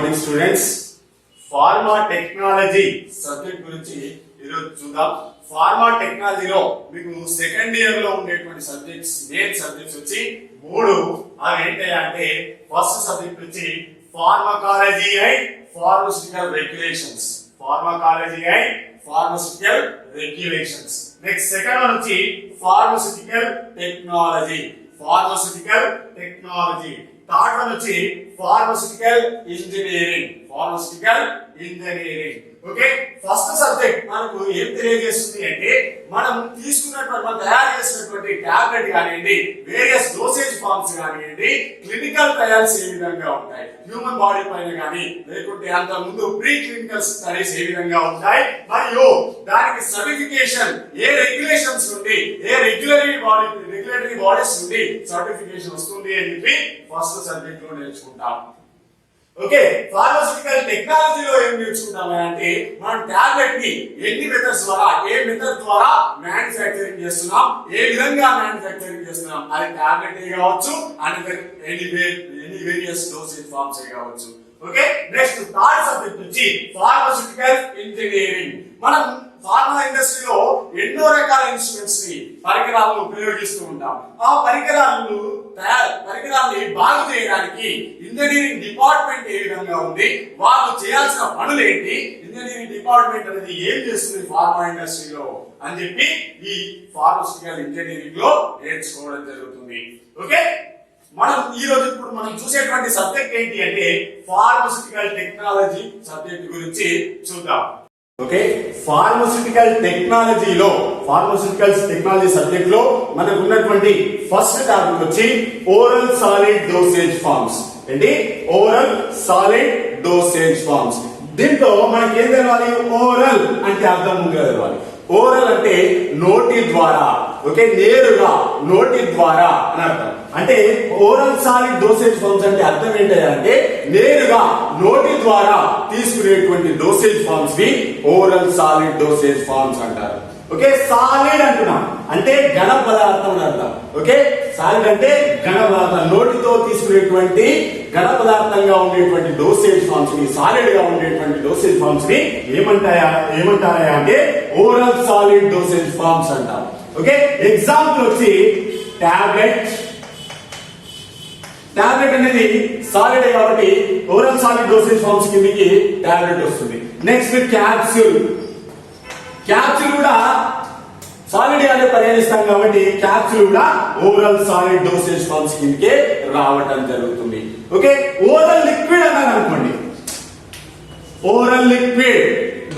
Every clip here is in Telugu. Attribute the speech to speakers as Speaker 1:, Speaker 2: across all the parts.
Speaker 1: Morning students. Pharma technology subject గురించి ఈరోజు చూద్దాం. ఫార్మా టెక్నాలజీలో మీకు సెకండ్ ఇయర్ లో ఉండేటువంటి సబ్జెక్ట్స్ మెయిన్ సబ్జెక్ట్స్ వచ్చి 3. అవి ఏంటంటే ఫస్ట్ సబ్జెక్ట్ వచ్చి pharmacology and pharmaceutical regulations. Pharmacology and pharmaceutical regulations. Next second one వచ్చి pharmaceutical technology. Pharmaceutical technology. Third one వచ్చి pharmaceutical engineering. Pharmaceutical engineering. Okay, first subject మనకు ఏం తెలియజేస్తుంది అంటే మనం తీసుకున్నటువంటి మనం తయారు చేసినటువంటి టాబ్లెట్ కానివ్వండి, వేరియస్ డోసేజ్ ఫార్మ్స్ కానివ్వండి, క్లినికల్ ట్రయల్స్ ఏ విధంగా ఉంటాయి, హ్యూమన్ బాడీ పైన కానీ లేకుంటే అంత ముందు ప్రీ క్లినికల్ స్టడీస్ ఏ విధంగా ఉంటాయి, మరియు దానికి సర్టిఫికేషన్ ఏ రెగ్యులేషన్స్ నుండి ఏ రెగ్యులేటరీ బాడీస్ నుండి సర్టిఫికేషన్ వస్తుంది అని చెప్పి ఫస్ట్ సబ్జెక్ట్ లో నేర్చుకుంటాం. ఓకే, ఫార్మాస్యూటికల్ టెక్నాలజీలో ఏం నేర్చుకుంటామంటే మనం టాబ్లెట్ ని ఎన్ని మెథడ్స్ ద్వారా ఏ మెథడ్ ద్వారా మ్యానుఫ్యాక్చరింగ్ చేస్తున్నాం, ఏ విధంగా మ్యానుఫ్యాక్చరింగ్ చేస్తున్నాం, అది టాబ్లెట్ ఏ కావచ్చు, ఎనీ వేరియస్ డోసేజ్ ఫార్మ్స్ ఏ కావచ్చు. ఓకే, నెక్స్ట్ థర్డ్ సబ్జెక్ట్ వచ్చి ఫార్మాస్యూటికల్ ఇంజనీరింగ్. మనం ఫార్మా ఇండస్ట్రీలో ఎన్నో రకాల ఇన్స్ట్రుమెంట్స్ ని పరికరాలను ఉపయోగిస్తూ ఉంటాం. ఆ పరికరాలని బాగు చేయడానికి ఇంజనీరింగ్ డిపార్ట్మెంట్ ఏ విధంగా ఉంది, వాళ్ళు చేయాల్సిన పనులు ఏంటి, ఇంజనీరింగ్ డిపార్ట్మెంట్ అనేది ఏం చేస్తుంది ఫార్మా ఇండస్ట్రీలో అని చెప్పి ఈ ఫార్మాస్యూటికల్ ఇంజనీరింగ్ లో నేర్చుకోవడం జరుగుతుంది. ఓకే, మనం ఈ రోజు ఇప్పుడు మనం చూసేటువంటి సబ్జెక్ట్ ఏంటి అంటే ఫార్మాస్యూటికల్ టెక్నాలజీ సబ్జెక్ట్ గురించి చూద్దాం. ఓకే, ఫార్మాస్యూటికల్ టెక్నాలజీలో టెక్నాలజీ సబ్జెక్ట్ లో మనకు ఉన్నటువంటి ఫస్ట్ టాపిక్ వచ్చి ఓరల్ సాలిడ్ డోసేజ్ ఫార్మ్స్. ఏంటి ఓరల్ సాలిడ్ డోసేజ్ ఫార్మ్స్. దీంట్లో మనకి ఏం తెలవాలి, ఓరల్ అంటే అర్థం ముందుగా తెలవాలి. ఓరల్ అంటే నోటి ద్వారా, ఓకే, నేరుగా నోటి ద్వారా అని అర్థం. అంటే ఓరల్ సాలిడ్ డోసేజ్ ఫార్మ్స్ అంటే అర్థం ఏంటంటే నేరుగా నోటి ద్వారా తీసుకునేటువంటి డోసేజ్ ఫార్మ్స్ ని ఓరల్ సాలిడ్ డోసేజ్ ఫార్మ్స్ అంటారు. ఓకే, సాలిడ్ అంటున్నాం అంటే ఘన పదార్థం అని అర్థం. ఓకే, సాలిడ్ అంటే ఘన పదార్థం, నోటితో తీసుకునేటువంటి ఘన పదార్థంగా ఉండేటువంటి డోసేజ్ ఫార్మ్స్ ని, సాలిడ్ గా ఉండేటువంటి డోసేజ్ ఫార్మ్స్ ని ఏమంటారా అంటే ఓరల్ సాలిడ్ డోసేజ్ ఫార్మ్స్ అంటారు. ఓకే, ఎగ్జాంపుల్ వచ్చి టాబ్లెట్ అనేది సాలిడ్ కాబట్టి ఓరల్ సాలిడ్ డోసేజ్ ఫార్మ్స్ కిందకి టాబ్లెట్ వస్తుంది. నెక్స్ట్ క్యాప్సూల్ కూడా సాలిడ్ గానే పరిగణిస్తాం కాబట్టి క్యాప్సూల్ కూడా ఓరల్ సాలిడ్ డోసేజ్ ఫార్మ్స్ కిందకే రావటం జరుగుతుంది. ఓకే, ఓరల్ లిక్విడ్ అన్నారు అనుకోండి, ఓరల్ లిక్విడ్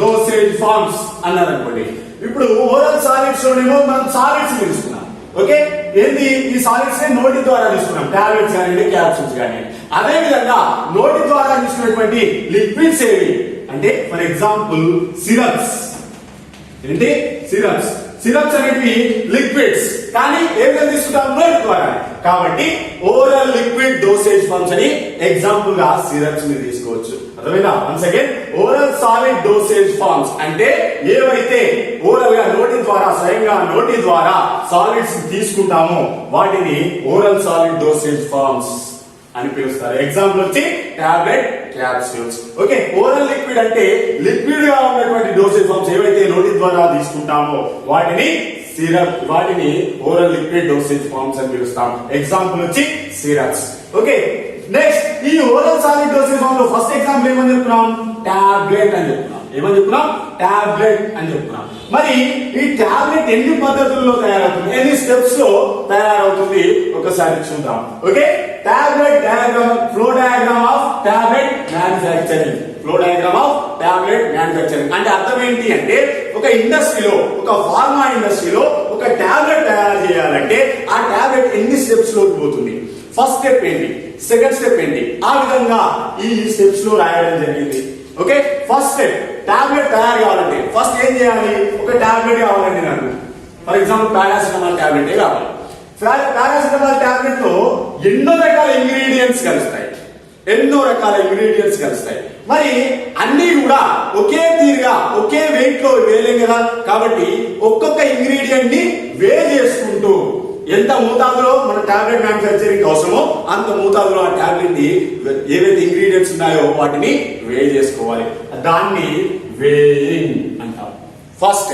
Speaker 1: డోసేజ్ ఫార్మ్స్ అన్నారు అనుకోండి. ఇప్పుడు ఓరల్ సాలిడ్స్ లోనేమో మనం సాలిడ్స్ తీసుకున్నాం. ఓకే, ఏంది ఈ సాలిడ్స్ ని నోటి ద్వారా తీసుకున్నాం, టాబ్లెట్స్ కానివ్వండి, క్యాప్సూల్స్ కానివ్వండి. అదే విధంగా నోటి ద్వారా తీసుకున్నటువంటి లిక్విడ్స్ ఏవి అంటే ఫర్ ఎగ్జాంపుల్ సిరప్స్. ఏంటి సిరప్స్ అనేవి లిక్విడ్స్, కానీ ఏ విధంగా తీసుకుంటాం, నోటి ద్వారా. కాబట్టి ఓరల్ లిక్విడ్ డోసేజ్ ఫార్మ్స్ అని ఎగ్జాంపుల్ గా సిరప్స్ ని తీసుకోవచ్చు. అర్థమైనా? Once again oral solid dosage forms అంటే ఏవైతే ఓరల్ గా నోటి ద్వారా, స్వయంగా నోటి ద్వారా సాలిడ్స్ తీసుకుంటామో వాటిని ఓరల్ సాలిడ్ డోసేజ్ ఫార్మ్స్ అని పిలుస్తారు. ఎగ్జాంపుల్ వచ్చి tablet, capsules. Okay, oral liquid అంటే లిక్విడ్ గా ఉన్నటువంటి డోసేజ్ ఫార్మ్స్ ఏవైతే నోటి ద్వారా తీసుకుంటామో వాటిని ఓరల్ లిక్విడ్ డోసేజ్ ఫార్మ్స్ అని పిలుస్తాం. ఎగ్జాంపుల్ వచ్చి సిరప్స్. ఓకే, నెక్స్ట్ ఈ ఓరల్ సాలిడ్ డోసేజ్ ఫార్మ్ లో ఫస్ట్ ఎగ్జాంపుల్ ఏమని చెప్తున్నాం, టాబ్లెట్ అని చెప్తున్నాం. టాబ్లెట్ అని చెప్తున్నాం. మరి ఈ టాబ్లెట్ ఎన్ని పద్ధతుల్లో తయారవుతుంది, ఎన్ని స్టెప్స్ లో తయారవుతుంది ఒకసారి చూద్దాం. Okay, tablet diagram, flow diagram of tablet manufacturing. అంటే అర్థం ఏంటి అంటే ఒక ఇండస్ట్రీలో, ఒక ఫార్మా ఇండస్ట్రీలో ఒక టాబ్లెట్ తయారు చేయాలంటే ఆ టాబ్లెట్ ఎన్ని స్టెప్స్ లోకి పోతుంది, ఫస్ట్ స్టెప్ ఏంటి, సెకండ్ స్టెప్ ఏంటి, ఆ విధంగా ఈ స్టెప్స్ లో రాయడం జరిగింది. ఓకే, ఫస్ట్ స్టెప్ టాబ్లెట్ తయారు కావాలంటే ఫస్ట్ ఏం చేయాలి, ఒక టాబ్లెట్ కావాలండి నాకు. ఫర్ ఎగ్జాంపుల్ పారాసిటమాల్ టాబ్లెట్ కావాలి. పారాసిటమాల్ టాబ్లెట్ లో ఎన్నో రకాల ఇంగ్రీడియంట్స్ కలుస్తాయి. మరి అన్ని కూడా ఒకే తీరుగా ఒకే వెయిట్ లో వేయలేం కదా. కాబట్టి ఒక్కొక్క ఇంగ్రీడియంట్ ని వే చేసుకుంటూ ఎంత మోతాదులో మన టాబ్లెట్ మ్యానుఫ్యాక్చరింగ్ అవసరమో అంత మోతాదులో ఆ టాబ్లెట్ ని ఏవైతే ఇంగ్రీడియంట్స్ ఇంగ్రీడియంట్స్ ఉన్నాయో వాటిని వే చేసుకోవాలి. దాన్ని వేయింగ్ అంటాం. ఫస్ట్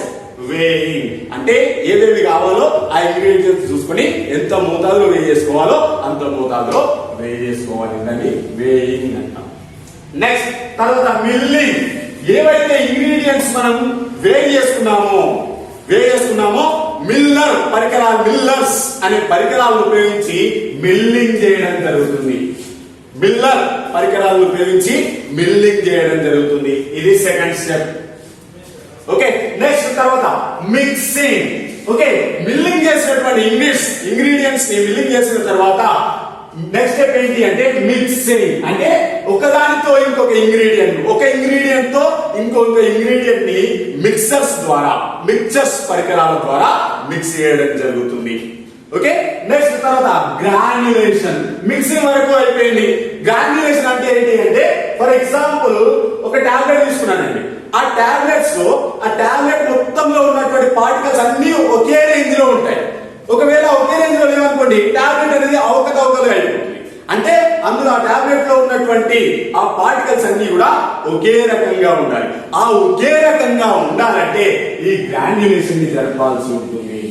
Speaker 1: వేయింగ్ అంటే ఏవేవి కావాలో ఆ ఇంగ్రీడియంట్స్ చూసుకొని ఎంత మోతాదులో వే చేసుకోవాలో అంత మోతాదులో వే చేసుకోవాలి. దాన్ని వేయింగ్ అంటాం. నెక్స్ట్ తర్వాత మిల్లింగ్. ఏవైతే ఇంగ్రీడియంట్స్ మనం వే చేసుకున్నామో మిల్లర్ పరికరాలు, మిల్లర్స్ అనే పరికరాలను ఉపయోగించి మిల్లింగ్ చేయడం జరుగుతుంది. మిల్లర్ పరికరాలను ఉపయోగించి మిల్లింగ్ చేయడం జరుగుతుంది. ఇది సెకండ్ స్టెప్. ఓకే, నెక్స్ట్ తర్వాత మిక్సింగ్. ఓకే, మిల్లింగ్ చేసినటువంటి ఇంగ్రీడియంట్స్ ని మిల్లింగ్ చేసిన తర్వాత నెక్స్ట్ స్టెప్ ఏంటి అంటే మిక్సింగ్. అంటే ఒకదానితో ఇంకొక ఇంగ్రీడియంట్, ఒక ఇంగ్రీడియంట్ తో ఇంకొక ఇంగ్రీడియంట్ ని మిక్చర్స్ పరికరాల ద్వారా మిక్స్ చేయడం జరుగుతుంది. ఓకే, నెక్స్ట్ తర్వాత గ్రాన్యులేషన్. మిక్సింగ్ వరకు అయిపోయింది. గ్రాన్యులేషన్ అంటే ఏంటి అంటే ఫర్ ఎగ్జాంపుల్ ఒక టాబ్లెట్ తీసుకున్నానండి. ఆ టాబ్లెట్ మొత్తంలో ఉన్నటువంటి పార్టికల్స్ అన్ని ఒకే రేంజ్ లో ఉంటాయి. ఒకవేళ ఒకే రేంజ్ లో లేవనుకోండి, టాబ్లెట్ అనేది అవకతవకలుగా అయిపోతుంది. అంటే అందులో ఆ టాబ్లెట్ లో ఉన్నటువంటి ఆ పార్టికల్స్ అన్ని కూడా ఒకే రకంగా ఉండాలి. ఆ ఒకే రకంగా ఉండాలంటే ఈ గ్రాన్యులేషన్ ని జరపాల్సి ఉంటుంది.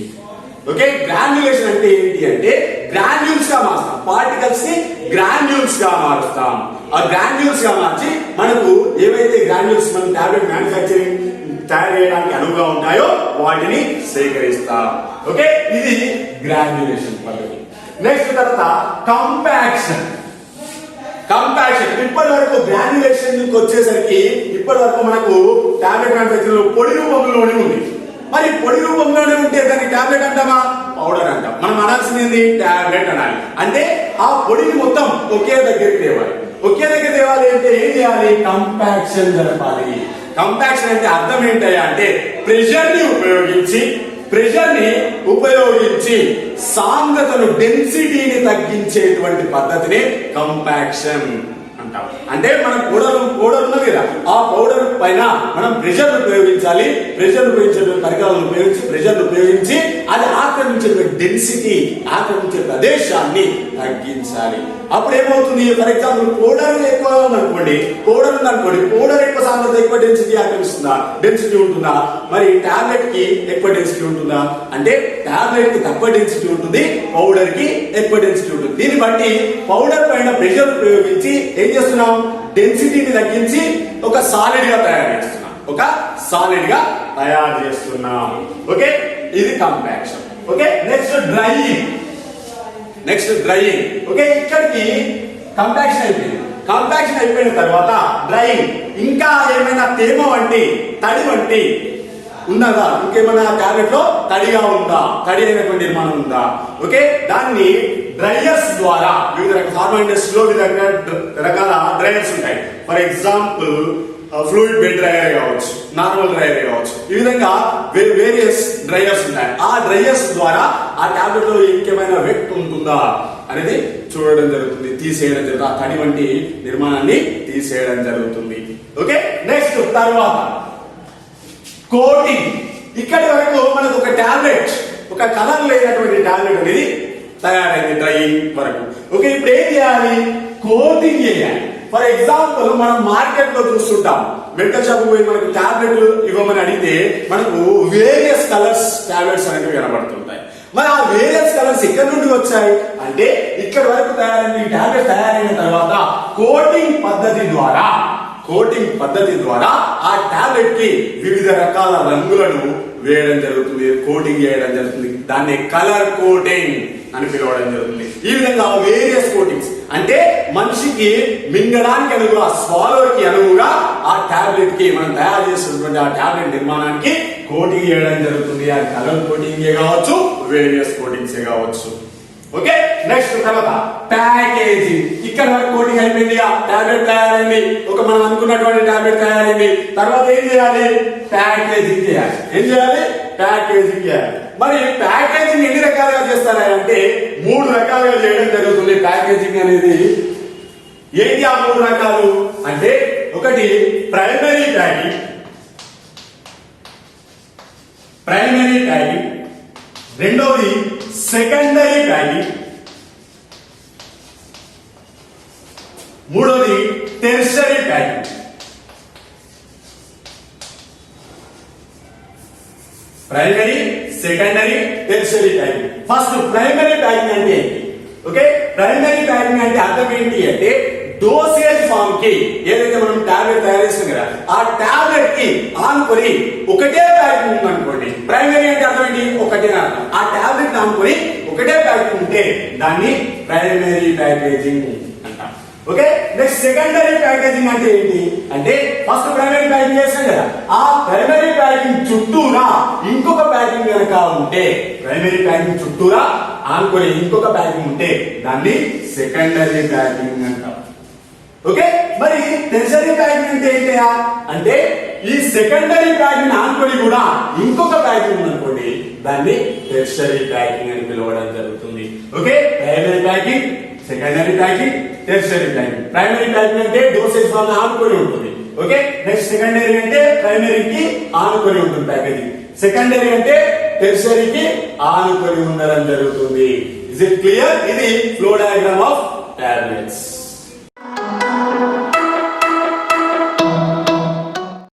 Speaker 1: ఓకే, గ్రాన్యులేషన్ అంటే ఏంటి అంటే గ్రాన్యూల్స్ గా మారుస్తాం. పార్టికల్స్ ని గ్రాన్యూల్స్ గా మారుస్తాం. ఆ గ్రాన్యూల్స్ గా మార్చి మనకు ఏవైతే గ్రాన్యూల్స్ మనం టాబ్లెట్ మ్యానుఫ్యాక్చరింగ్ తయారు చేయడానికి అనువుగా ఉంటాయో వాటిని సేకరిస్తాం. ఓకే, ఇది గ్రాన్యులేషన్ పద్ధతి. నెక్స్ట్ తర్వాత కంపాక్షన్. ఇప్పటి వరకు గ్రాన్యులేషన్ వచ్చేసరికి ఇప్పటి వరకు మనకు టాబ్లెట్ మ్యానుఫ్యాక్చరింగ్ పొడి రూపంలోనే ఉంది. మరి పొడి రూపంలోనే ఉంటే దాన్ని టాబ్లెట్ అంటామా, పౌడర్ అంటాం. మనం అనాల్సింది ఏంది, టాబ్లెట్ అనాలి. అంటే ఆ పొడిని మొత్తం ఒకే దగ్గరికి తేవాలి. అంటే ఏం చేయాలి, కంపాక్షన్ జరపాలి. కంపాక్షన్ అంటే అర్థం ఏంటయ్యా అంటే ప్రెషర్ ని ఉపయోగించి సాంద్రతను, డెన్సిటీని తగ్గించేటువంటి పద్ధతిని కంపాక్షన్ అంటాం. అంటే మనం పౌడర్ ఉన్నది కదా, ఆ పౌడర్ పైన మనం ప్రెషర్ ఉపయోగించాలి. ప్రెషర్ ఉపయోగించేటువంటి పరికరాలను ఉపయోగించి అది ఆక్రమించే డెన్సిటీ, ఆక్రమించే ప్రదేశాన్ని తగ్గించాలి. అప్పుడు ఏమవుతుంది, ఫర్ ఎగ్జాంపుల్ పౌడర్ ఎక్కువ ఉందనుకోండి, పౌడర్ ఎక్కువ సాంద్రత, ఎక్కువ డెన్సిటీ ఆక్రమిస్తుందా, డెన్సిటీ ఉంటుందా? మరి టాబ్లెట్ కి ఎక్కువ డెన్సిటీ ఉంటుందా అంటే టాబ్లెట్ కి తక్కువ డెన్సిటీ ఉంటుంది, పౌడర్ కి ఎక్కువ డెన్సిటీ ఉంటుంది. దీన్ని బట్టి పౌడర్ పైన ప్రెషర్ ఉపయోగించి ఏం చేస్తున్నాం, డెన్సిటీని తగ్గించి ఒక సాలిడ్ గా తయారు చేస్తున్నాం. ఓకే, ఇది compaction. Okay, next drying. Okay, ఇక్కడికి కంపాక్షన్ అయిపోయిన తర్వాత డ్రైయింగ్. ఇంకా ఏమైనా తేమ వంటి, తడి వంటి ఉన్నదా, ఇంకేమైనా టాబ్లెట్ లో తడిగా ఉందా, తడి అయినటువంటి నిర్మాణం ఉందా? ఓకే, దాన్ని డ్రైయర్స్ ద్వారా వివిధ రకాల ఫార్మా ఇండస్ట్రీలో వివిధ రకాల డ్రైయర్స్ ఉంటాయి. For example fluid bed dryer కావచ్చు, నార్మల్ డ్రైయర్ కావచ్చు. ఈ విధంగా వేరియస్ డ్రైయర్స్ ఉంటాయి. ఆ డ్రైయర్స్ ద్వారా ఆ టాబ్లెట్ లో ఇంకేమైనా వెట్ ఉంటుందా అనేది చూడడం జరుగుతుంది, తీసేయడం జరుగుతుంది. ఆ తడి వంటి నిర్మాణాన్ని తీసేయడం జరుగుతుంది. ఓకే, నెక్స్ట్ తర్వాత కోటింగ్. ఇక్కడి వరకు మనకు ఒక టాబ్లెట్, ఒక కలర్ లేనటువంటి టాబ్లెట్ అనేది తయారైంది డ్రైయింగ్ వరకు. ఓకే, ఇప్పుడు ఏం చేయాలి, కోటింగ్ చేయాలి. ఫర్ ఎగ్జాంపుల్ మనం మార్కెట్ లో చూస్తుంటాం, మెడికల్ షాప్ పోయి మనకు టాబ్లెట్లు ఇవ్వమని అడిగితే మనకు వేరియస్ కలర్స్ టాబ్లెట్స్ అనేవి కనబడుతుంటాయి. మరి ఆ వేరియస్ కలర్స్ ఎక్కడి నుండి వచ్చాయి అంటే ఇక్కడ వరకు తయారైన ఈ టాబ్లెట్ తయారైన తర్వాత కోటింగ్ పద్ధతి ద్వారా ఆ టాబ్లెట్ కి వివిధ రకాల రంగులను వేయడం జరుగుతుంది, కోటింగ్ చేయడం జరుగుతుంది. దాన్ని కలర్ కోటింగ్ అని పిలవడం జరుగుతుంది. ఈ విధంగా వేరియస్ కోటింగ్స్ అంటే మనిషికి మింగడానికి అనువుగా, స్వాలోర్ కి అనువుగా ఆ టాబ్లెట్ కి మనం తయారు చేసినటువంటి ఆ టాబ్లెట్ నిర్మాణానికి కోటింగ్ చేయడం జరుగుతుంది. అది కలర్ కోటింగ్ కావచ్చు, వేరియస్ కోటింగ్స్ కావచ్చు. ఓకే, నెక్స్ట్ తర్వాత ప్యాకేజింగ్. ఇక్కడ వరకు కోటింగ్ అయిపోయింది, టాబ్లెట్ తయారైంది, ఒక మనం అనుకున్నటువంటి టాబ్లెట్ తయారైంది. తర్వాత ఏం చేయాలి, ప్యాకేజింగ్ చేయాలి. ప్యాకేజింగ్ చేయాలి. మరి ప్యాకేజింగ్ ఎన్ని రకాలుగా చేస్తారా అంటే 3 రకాలుగా చేయడం జరుగుతుంది. ప్యాకేజింగ్ అనేది ఏంటి, ఆ 3 రకాలు అంటే ఒకటి ప్రైమరీ ట్యాగింగ్, రెండోది సెకండరీ ట్యాగింగ్, మూడోది tertiary packing. Primary, secondary, tertiary packing. First primary packing అంటే ఏంటి? ఓకే, ప్రైమరీ ప్యాకింగ్ అంటే అర్థం ఏంటి అంటే డోసేజ్ ఫామ్ కి ఏదైతే మనం టాబ్లెట్ తయారు చేస్తాం కదా, ఆ టాబ్లెట్ కి ఆనుకొని ఒకటే ప్యాకింగ్ ఉంది అనుకోండి. ప్రైమరీ అంటే అర్థం ఏంటి? ఒకటే అర్థం. ఆ టాబ్లెట్ ఆనుకొని ఒకటే ప్యాకింగ్ ఉంటే దాన్ని ప్రైమరీ ప్యాకేజింగ్ అంటాం. ఓకే, నెక్స్ట్ సెకండరీ ప్యాకేజింగ్ అంటే ఏంటి అంటే ఫస్ట్ ప్రైమరీ ప్యాకింగ్ చేస్తాం కదా, ఆ ప్రైమరీ ప్యాకింగ్ చుట్టూరా ఇంకొక ప్యాకింగ్ కనుక ఉంటే, ప్రైమరీ ప్యాకింగ్ చుట్టూరా ఆనుకొని ఇంకొక ప్యాకింగ్ ఉంటే దాన్ని సెకండరీ ప్యాకింగ్ అంటాం. ఓకే, మరి టెర్షరీ ప్యాకింగ్ అంటే ఏంటయా అంటే ఈ సెకండరీ ప్యాకింగ్ ఆనుకొని కూడా ఇంకొక ప్యాకింగ్ ఉందనుకోండి, దాన్ని టెర్షరీ ప్యాకింగ్ అని పిలవడం జరుగుతుంది. Okay, primary packing, secondary packing, tertiary packing. Primary packing అంటే డోసేజ్ ఫామ్ ఆనుకొని ఉంటుంది. ఓకే, నెక్స్ట్ సెకండరీ అంటే ప్రైమరీకి ఆనుకొని ఉంటుంది ప్యాకేజింగ్. సెకండరీ అంటే టెర్షరీకి ఆనుకొని ఉండడం జరుగుతుంది. Is it clear? ఇది ఫ్లో డయాగ్రామ్ ఆఫ్ టాబ్లెట్స్.